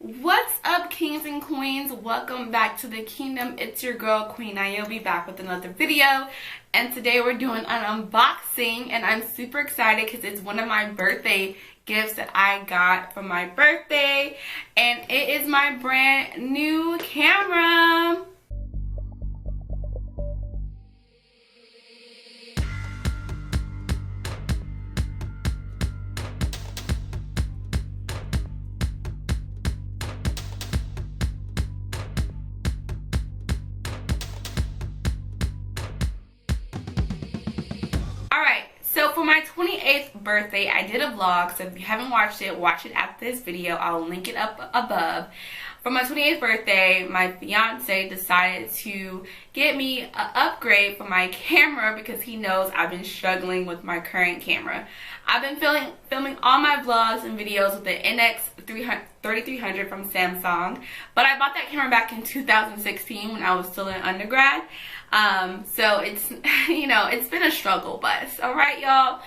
What's up, kings and queens? Welcome back to the kingdom. It's your girl QueeNyobee back with another video, and today we're doing an unboxing, and I'm super excited because it's one of my birthday gifts that I got for my birthday, and it is my brand new camera. Alright, so for my 28th birthday, I did a vlog, so if you haven't watched it, watch it after this video. I'll link it up above. For my 28th birthday, my fiance decided to get me an upgrade for my camera because he knows I've been struggling with my current camera. I've been filming all my vlogs and videos with the NX3300 from Samsung, but I bought that camera back in 2016 when I was still in undergrad. So it's, you know, it's been a struggle bus, alright y'all.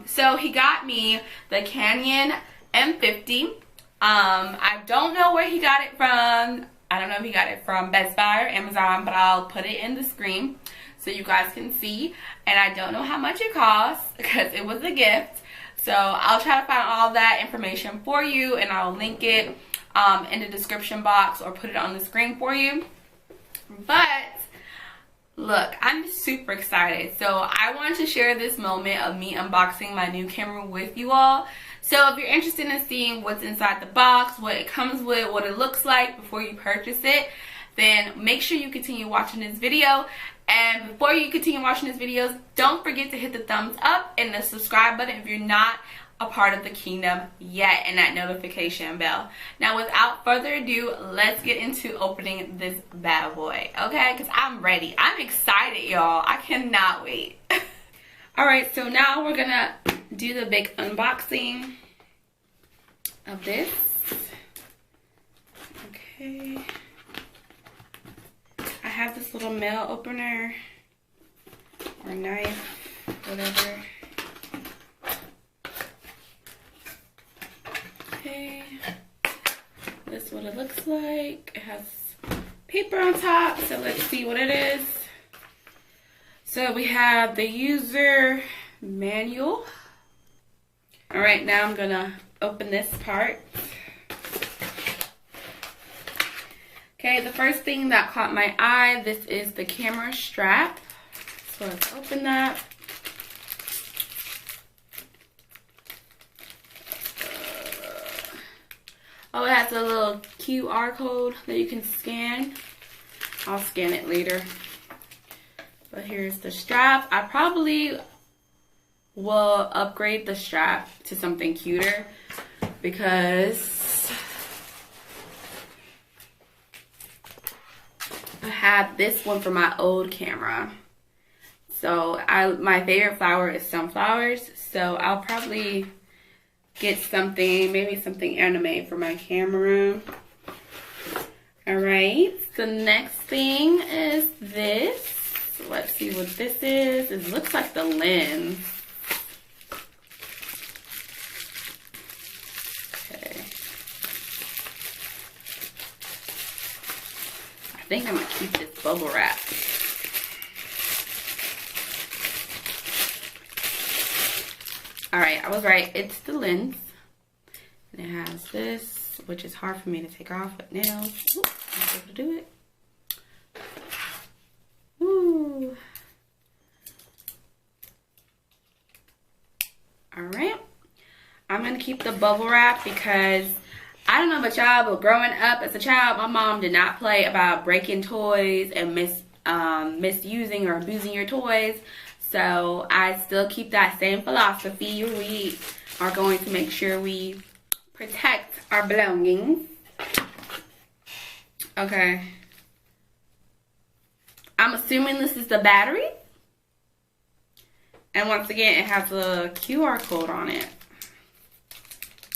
So he got me the Canon M50. I don't know where he got it from. I don't know if he got it from Best Buy or Amazon, but I'll put it in the screen so you guys can see. And I don't know how much it costs because it was a gift. So I'll try to find all that information for you, and I'll link it in the description box or put it on the screen for you. But look, I'm super excited. So I wanted to share this moment of me unboxing my new camera with you all. So if you're interested in seeing what's inside the box, what it comes with, what it looks like before you purchase it, then make sure you continue watching this video. And before you continue watching this video, don't forget to hit the thumbs up and the subscribe button if you're not a part of the kingdom yet, and that notification bell. Now without further ado, let's get into opening this bad boy, okay? Because I'm ready. I'm excited, y'all. I cannot wait. Alright, so now we're gonna do the big unboxing of this. Okay. I have this little mail opener or knife, whatever. Okay, this is what it looks like. It has paper on top, so let's see what it is. So we have the user manual. Alright, now I'm gonna open this part. Okay, the first thing that caught my eye, this is the camera strap. So let's open that. Oh, it has a little QR code that you can scan. I'll scan it later. But here's the strap. I probably will upgrade the strap to something cuter because I had this one for my old camera. So my favorite flower is sunflowers. So I'll probably get something, maybe something anime for my camera. Alright, the next thing is this. Let's see what this is. It looks like the lens. Okay. I think I'm gonna keep this bubble wrap. Alright, I was right. It's the lens. And it has this, which is hard for me to take off with nails. Ooh, I'm able to do it. Ooh. Alright. I'm going to keep the bubble wrap because I don't know about y'all, but growing up as a child, my mom did not play about breaking toys and misusing or abusing your toys. So I still keep that same philosophy. We are going to make sure we protect our belongings. Okay. I'm assuming this is the battery. And once again, it has a QR code on it.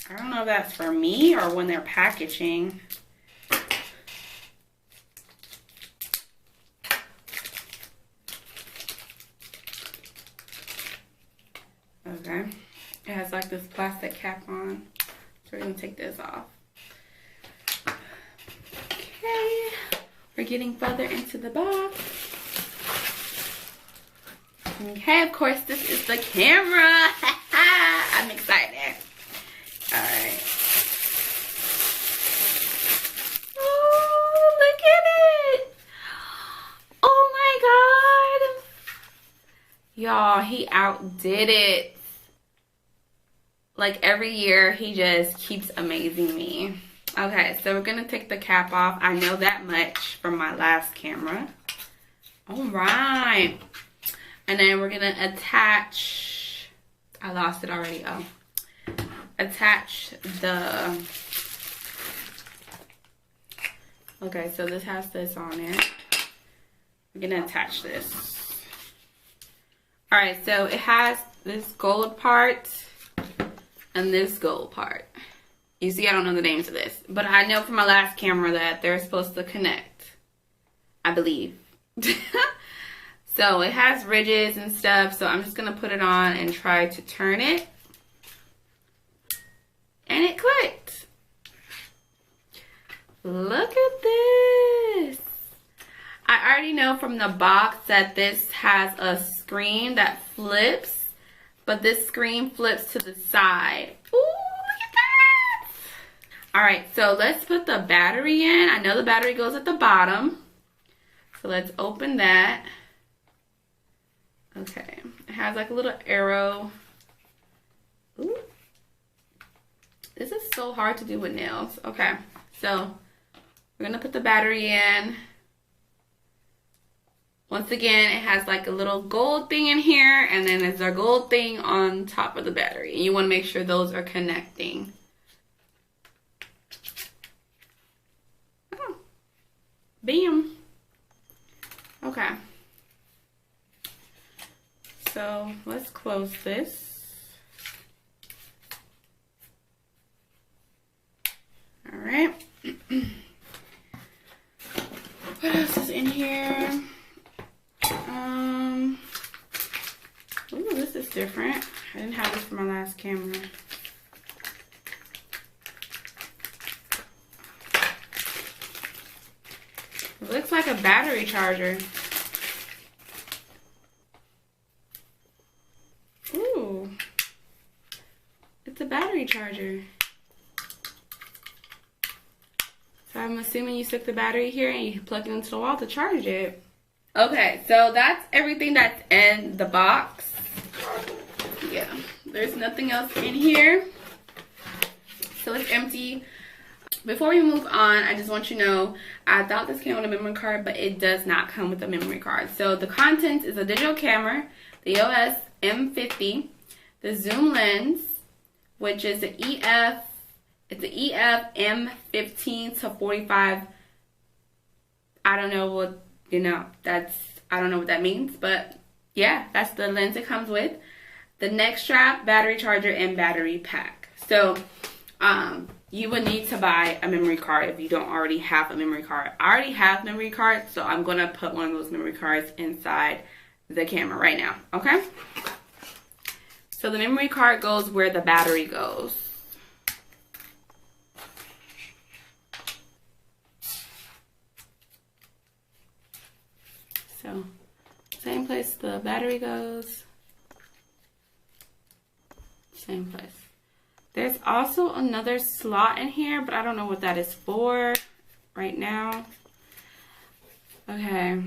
I don't know if that's for me or when they're packaging. Okay. It has like this plastic cap on. So we're going to take this off. getting further into the box. Okay, of course, this is the camera. I'm excited. Alright. Oh, look at it. Oh my god. Y'all, he outdid it. Like every year, he just keeps amazing me. Okay, so we're gonna take the cap off. I know that much from my last camera. All right. And then we're gonna attach, I lost it already, oh. Attach the, okay, so this has this on it. We're gonna attach this. All right, so it has this gold part and this gold part. You see, I don't know the names of this, but I know from my last camera that they're supposed to connect, I believe. So it has ridges and stuff, so I'm just gonna put it on and try to turn it. And it clicked. Look at this. I already know from the box that this has a screen that flips, but this screen flips to the side. Ooh, look at that. All right, so let's put the battery in. I know the battery goes at the bottom. So let's open that. Okay, it has like a little arrow. Ooh. This is so hard to do with nails. Okay, so we're gonna put the battery in. Once again, it has like a little gold thing in here, and then there's a gold thing on top of the battery. And you wanna make sure those are connecting. Oh, bam. Okay. So let's close this. All right. What else is in here? Ooh, this is different. I didn't have this for my last camera. It looks like a battery charger. Ooh, it's a battery charger. So I'm assuming you stick the battery here and you plug it into the wall to charge it. Okay, so that's everything that's in the box. Yeah, there's nothing else in here. So it's empty. Before we move on, I just want you to know, I thought this came with a memory card, but it does not come with a memory card. So the contents is a digital camera, the EOS M50, the zoom lens, which is the EF, it's the EF M15 to 45. I don't know what, I don't know what that means, but yeah, that's the lens it comes with. The neck strap, battery charger, and battery pack. So, you would need to buy a memory card if you don't already have a memory card. I already have memory cards, so I'm gonna put one of those memory cards inside the camera right now, okay? So the memory card goes where the battery goes. So, same place the battery goes. Same place. There's also another slot in here, but I don't know what that is for right now. Okay.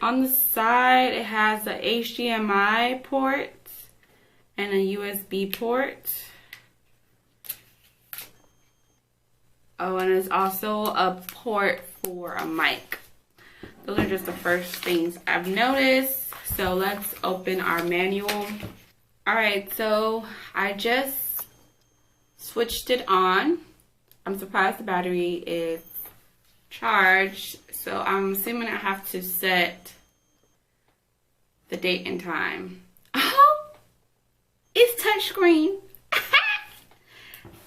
On the side, it has a HDMI port and a USB port. Oh, and there's also a port for a mic. Those are just the first things I've noticed. So let's open our manual. All right, so I just switched it on. I'm surprised the battery is charged. So I'm assuming I have to set the date and time. Oh, it's touchscreen.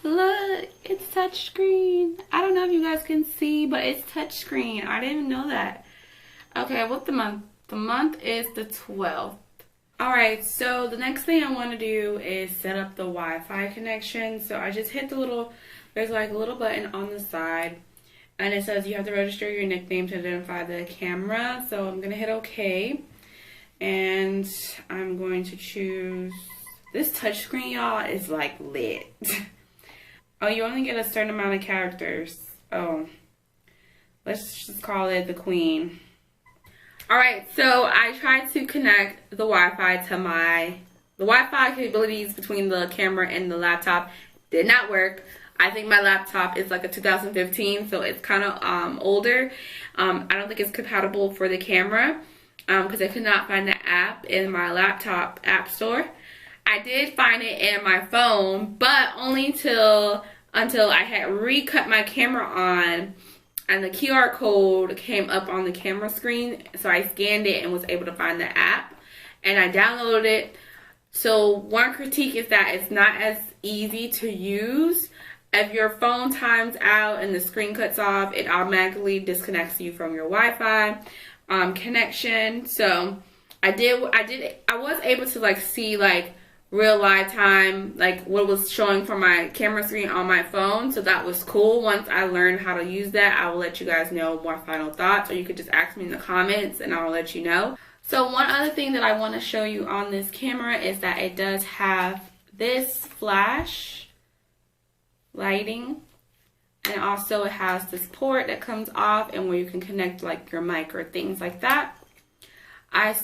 Look, it's touchscreen. I don't know if you guys can see, but it's touchscreen. I didn't even know that. Okay, what's the month? The month is the 12th. Alright, so the next thing I want to do is set up the Wi-Fi connection. So I just hit the little, there's like a little button on the side. And it says you have to register your nickname to identify the camera. So I'm gonna hit OK. And I'm going to choose, this touchscreen, y'all, is like lit. Oh, you only get a certain amount of characters. Oh, let's just call it the Queen. Alright, so I tried to connect the Wi-Fi to the Wi-Fi capabilities between the camera and the laptop. Did not work. I think my laptop is like a 2015, so it's kind of older. I don't think it's compatible for the camera because I could not find the app in my laptop app store. I did find it in my phone, but only until I had recut my camera on and the QR code came up on the camera screen. So I scanned it and was able to find the app and I downloaded it. So one critique is that it's not as easy to use. If your phone times out and the screen cuts off, it automatically disconnects you from your Wi-Fi connection. So I was able to like see like real live time, like what was showing from my camera screen on my phone. So that was cool. Once I learned how to use that, I will let you guys know more final thoughts, or you could just ask me in the comments and I'll let you know. So one other thing that I want to show you on this camera is that it does have this flash lighting, and also it has this port that comes off and where you can connect like your mic or things like that. I'm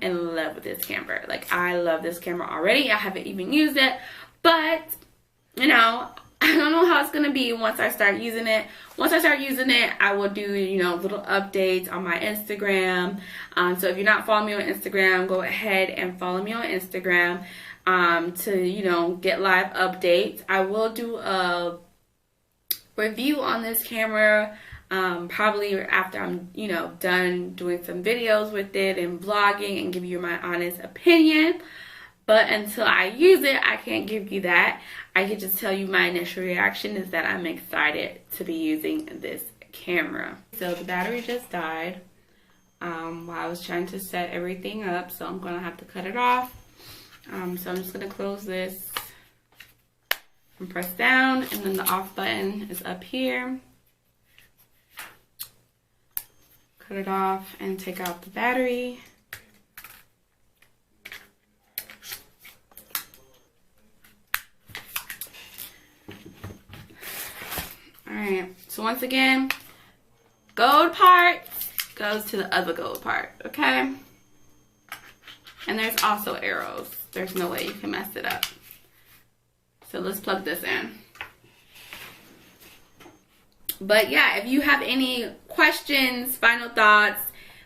in love with this camera. Like, I love this camera already. I haven't even used it, but you know, I don't know how it's gonna be once I start using it. Once I start using it, I will do, you know, little updates on my Instagram. So if you're not following me on Instagram, go ahead and follow me on Instagram to, you know, get live updates. I will do a review on this camera probably after I'm, you know, done doing some videos with it and vlogging and give you my honest opinion. But until I use it, I can't give you that. I can just tell you my initial reaction is that I'm excited to be using this camera. So the battery just died while I was trying to set everything up, so I'm gonna have to cut it off. So I'm just gonna close this and press down, and then the off button is up here. Cut it off and take out the battery. Alright, so once again, gold part goes to the other gold part, okay? And there's also arrows. There's no way you can mess it up. So let's plug this in. But yeah, if you have any questions, final thoughts,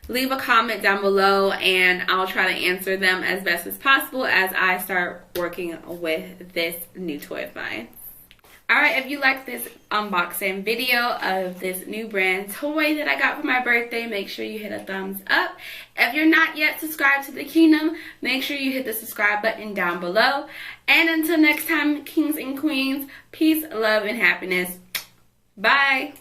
leave a comment down below and I'll try to answer them as best as possible as I start working with this new toy of mine. Alright, if you like this unboxing video of this new brand toy that I got for my birthday, make sure you hit a thumbs up. If you're not yet subscribed to the Kingdom, make sure you hit the subscribe button down below. And until next time, kings and queens, peace, love, and happiness. Bye.